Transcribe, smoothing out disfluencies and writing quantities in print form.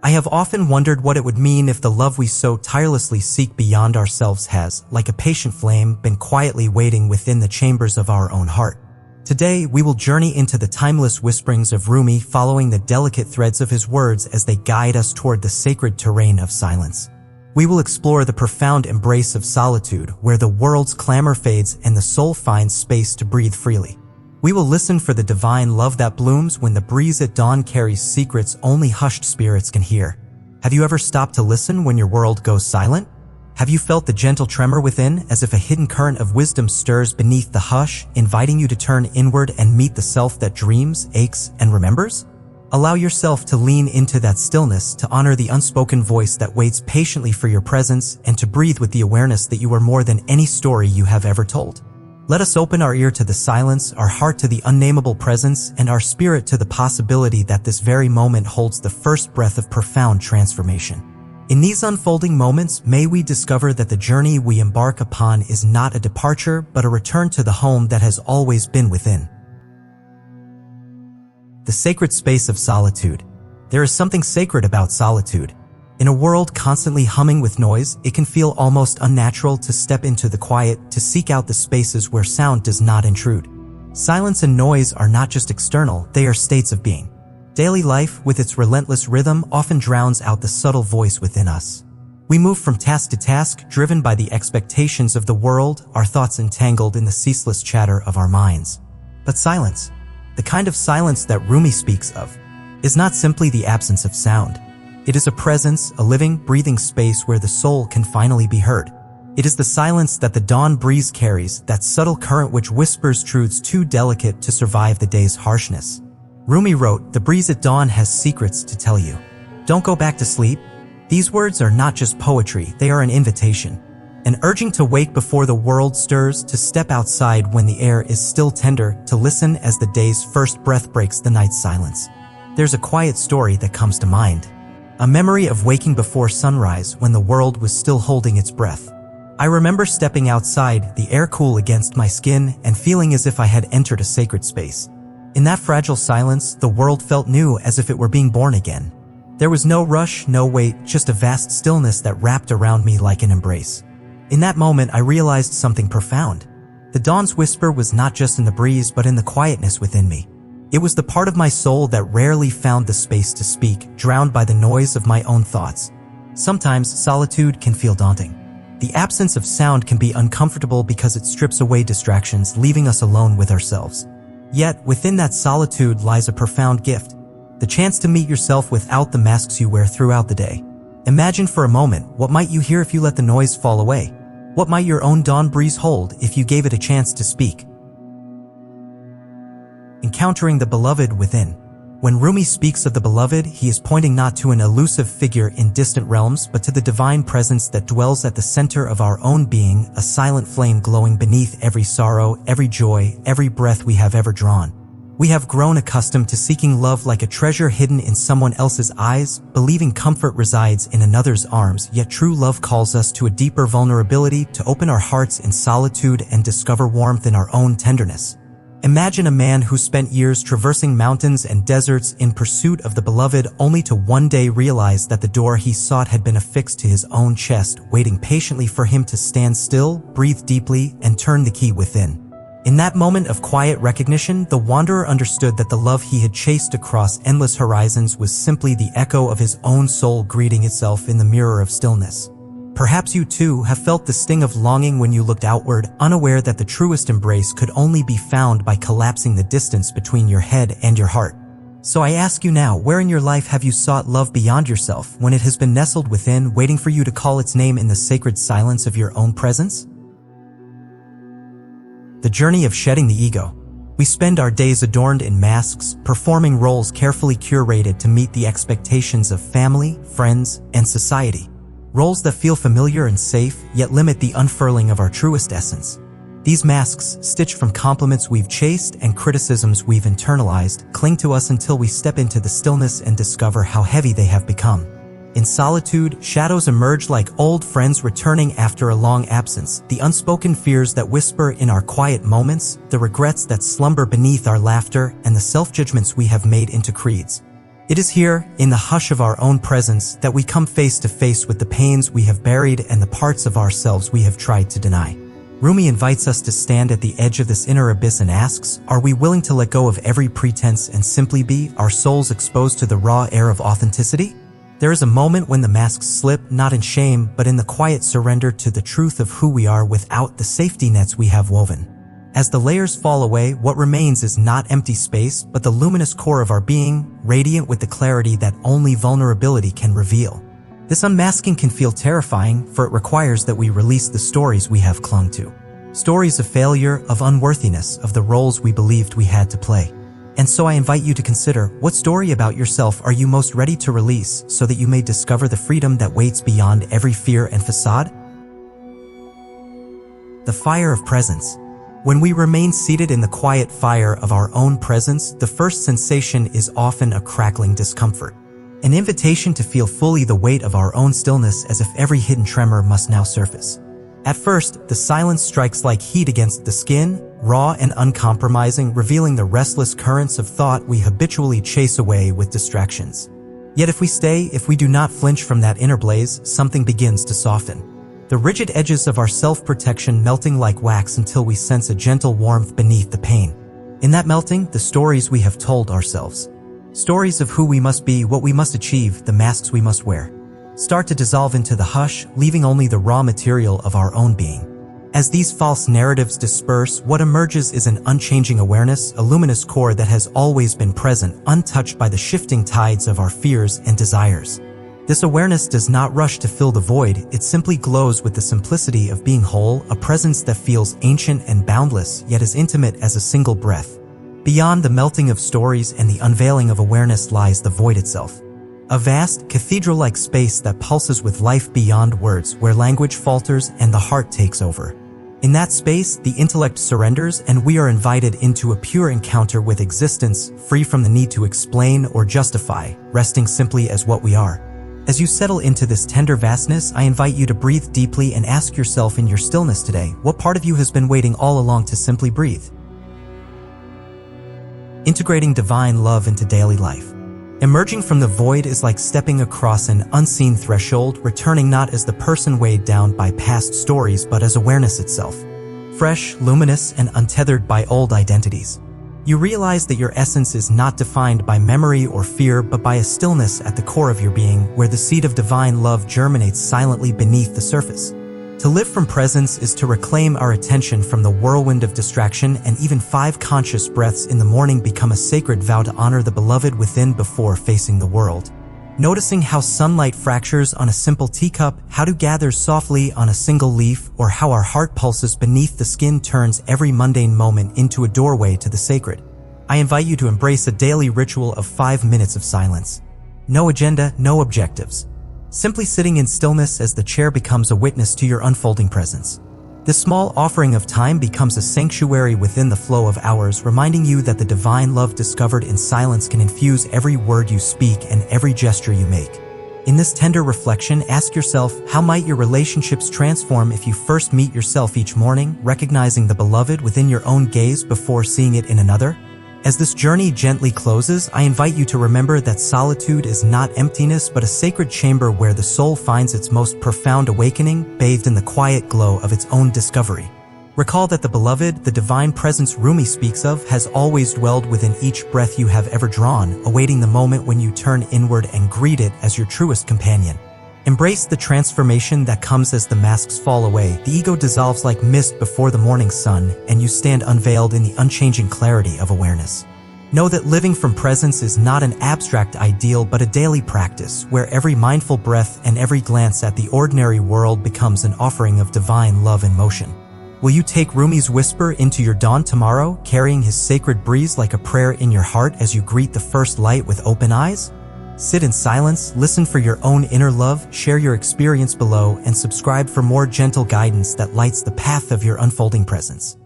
I have often wondered what it would mean if the love we so tirelessly seek beyond ourselves has, like a patient flame, been quietly waiting within the chambers of our own heart. Today, we will journey into the timeless whisperings of Rumi, following the delicate threads of his words as they guide us toward the sacred terrain of silence. We will explore the profound embrace of solitude, where the world's clamor fades and the soul finds space to breathe freely. We will listen for the divine love that blooms when the breeze at dawn carries secrets only hushed spirits can hear. Have you ever stopped to listen when your world goes silent? Have you felt the gentle tremor within, as if a hidden current of wisdom stirs beneath the hush, inviting you to turn inward and meet the self that dreams, aches, and remembers? Allow yourself to lean into that stillness, to honor the unspoken voice that waits patiently for your presence, and to breathe with the awareness that you are more than any story you have ever told. Let us open our ear to the silence, our heart to the unnameable presence, and our spirit to the possibility that this very moment holds the first breath of profound transformation. In these unfolding moments, may we discover that the journey we embark upon is not a departure, but a return to the home that has always been within. The sacred space of solitude. There is something sacred about solitude. In a world constantly humming with noise, it can feel almost unnatural to step into the quiet, to seek out the spaces where sound does not intrude. Silence and noise are not just external, they are states of being. Daily life, with its relentless rhythm, often drowns out the subtle voice within us. We move from task to task, driven by the expectations of the world, our thoughts entangled in the ceaseless chatter of our minds. But silence, the kind of silence that Rumi speaks of, is not simply the absence of sound. It is a presence, a living, breathing space where the soul can finally be heard. It is the silence that the dawn breeze carries, that subtle current which whispers truths too delicate to survive the day's harshness. Rumi wrote, "The breeze at dawn has secrets to tell you. Don't go back to sleep." These words are not just poetry, they are an invitation. An urging to wake before the world stirs, to step outside when the air is still tender, to listen as the day's first breath breaks the night's silence. There's a quiet story that comes to mind. A memory of waking before sunrise when the world was still holding its breath. I remember stepping outside, the air cool against my skin, and feeling as if I had entered a sacred space. In that fragile silence, the world felt new, as if it were being born again. There was no rush, no wait, just a vast stillness that wrapped around me like an embrace. In that moment, I realized something profound. The dawn's whisper was not just in the breeze, but in the quietness within me. It was the part of my soul that rarely found the space to speak, drowned by the noise of my own thoughts. Sometimes solitude can feel daunting. The absence of sound can be uncomfortable because it strips away distractions, leaving us alone with ourselves. Yet, within that solitude lies a profound gift, the chance to meet yourself without the masks you wear throughout the day. Imagine for a moment, what might you hear if you let the noise fall away? What might your own dawn breeze hold if you gave it a chance to speak? Encountering the beloved within. When Rumi speaks of the beloved, he is pointing not to an elusive figure in distant realms, but to the divine presence that dwells at the center of our own being, a silent flame glowing beneath every sorrow, every joy, every breath we have ever drawn. We have grown accustomed to seeking love like a treasure hidden in someone else's eyes, believing comfort resides in another's arms, yet true love calls us to a deeper vulnerability, to open our hearts in solitude and discover warmth in our own tenderness. Imagine a man who spent years traversing mountains and deserts in pursuit of the beloved, only to one day realize that the door he sought had been affixed to his own chest, waiting patiently for him to stand still, breathe deeply, and turn the key within. In that moment of quiet recognition, the wanderer understood that the love he had chased across endless horizons was simply the echo of his own soul greeting itself in the mirror of stillness. Perhaps you too have felt the sting of longing when you looked outward, unaware that the truest embrace could only be found by collapsing the distance between your head and your heart. So I ask you now, where in your life have you sought love beyond yourself, when it has been nestled within, waiting for you to call its name in the sacred silence of your own presence? The journey of shedding the ego. We spend our days adorned in masks, performing roles carefully curated to meet the expectations of family, friends, and society. Roles that feel familiar and safe, yet limit the unfurling of our truest essence. These masks, stitched from compliments we've chased and criticisms we've internalized, cling to us until we step into the stillness and discover how heavy they have become. In solitude, shadows emerge like old friends returning after a long absence, the unspoken fears that whisper in our quiet moments, the regrets that slumber beneath our laughter, and the self-judgments we have made into creeds. It is here, in the hush of our own presence, that we come face to face with the pains we have buried and the parts of ourselves we have tried to deny. Rumi invites us to stand at the edge of this inner abyss and asks, are we willing to let go of every pretense and simply be, our souls exposed to the raw air of authenticity? There is a moment when the masks slip, not in shame, but in the quiet surrender to the truth of who we are without the safety nets we have woven. As the layers fall away, what remains is not empty space, but the luminous core of our being, radiant with the clarity that only vulnerability can reveal. This unmasking can feel terrifying, for it requires that we release the stories we have clung to. Stories of failure, of unworthiness, of the roles we believed we had to play. And so I invite you to consider, what story about yourself are you most ready to release so that you may discover the freedom that waits beyond every fear and facade? The fire of presence. When we remain seated in the quiet fire of our own presence, the first sensation is often a crackling discomfort. An invitation to feel fully the weight of our own stillness, as if every hidden tremor must now surface. At first, the silence strikes like heat against the skin, raw and uncompromising, revealing the restless currents of thought we habitually chase away with distractions. Yet if we stay, if we do not flinch from that inner blaze, something begins to soften. The rigid edges of our self-protection melting like wax until we sense a gentle warmth beneath the pain. In that melting, the stories we have told ourselves. Stories of who we must be, what we must achieve, the masks we must wear, start to dissolve into the hush, leaving only the raw material of our own being. As these false narratives disperse, what emerges is an unchanging awareness, a luminous core that has always been present, untouched by the shifting tides of our fears and desires. This awareness does not rush to fill the void, it simply glows with the simplicity of being whole, a presence that feels ancient and boundless, yet as intimate as a single breath. Beyond the melting of stories and the unveiling of awareness lies the void itself. A vast, cathedral-like space that pulses with life beyond words, where language falters and the heart takes over. In that space, the intellect surrenders and we are invited into a pure encounter with existence, free from the need to explain or justify, resting simply as what we are. As you settle into this tender vastness, I invite you to breathe deeply and ask yourself in your stillness today, what part of you has been waiting all along to simply breathe? Integrating divine love into daily life. Emerging from the void is like stepping across an unseen threshold, returning not as the person weighed down by past stories but as awareness itself. Fresh, luminous, and untethered by old identities. You realize that your essence is not defined by memory or fear but by a stillness at the core of your being, where the seed of divine love germinates silently beneath the surface. To live from presence is to reclaim our attention from the whirlwind of distraction, and even 5 conscious breaths in the morning become a sacred vow to honor the beloved within before facing the world. Noticing how sunlight fractures on a simple teacup, how dew gathers softly on a single leaf, or how our heart pulses beneath the skin turns every mundane moment into a doorway to the sacred. I invite you to embrace a daily ritual of 5 minutes of silence. No agenda, no objectives. Simply sitting in stillness as the chair becomes a witness to your unfolding presence. This small offering of time becomes a sanctuary within the flow of hours, reminding you that the divine love discovered in silence can infuse every word you speak and every gesture you make. In this tender reflection, ask yourself, how might your relationships transform if you first meet yourself each morning, recognizing the beloved within your own gaze before seeing it in another? As this journey gently closes, I invite you to remember that solitude is not emptiness but a sacred chamber where the soul finds its most profound awakening, bathed in the quiet glow of its own discovery. Recall that the beloved, the divine presence Rumi speaks of, has always dwelled within each breath you have ever drawn, awaiting the moment when you turn inward and greet it as your truest companion. Embrace the transformation that comes as the masks fall away. The ego dissolves like mist before the morning sun, and you stand unveiled in the unchanging clarity of awareness. Know that living from presence is not an abstract ideal but a daily practice, where every mindful breath and every glance at the ordinary world becomes an offering of divine love in motion. Will you take Rumi's whisper into your dawn tomorrow, carrying his sacred breeze like a prayer in your heart as you greet the first light with open eyes? Sit in silence, listen for your own inner love, share your experience below, and subscribe for more gentle guidance that lights the path of your unfolding presence.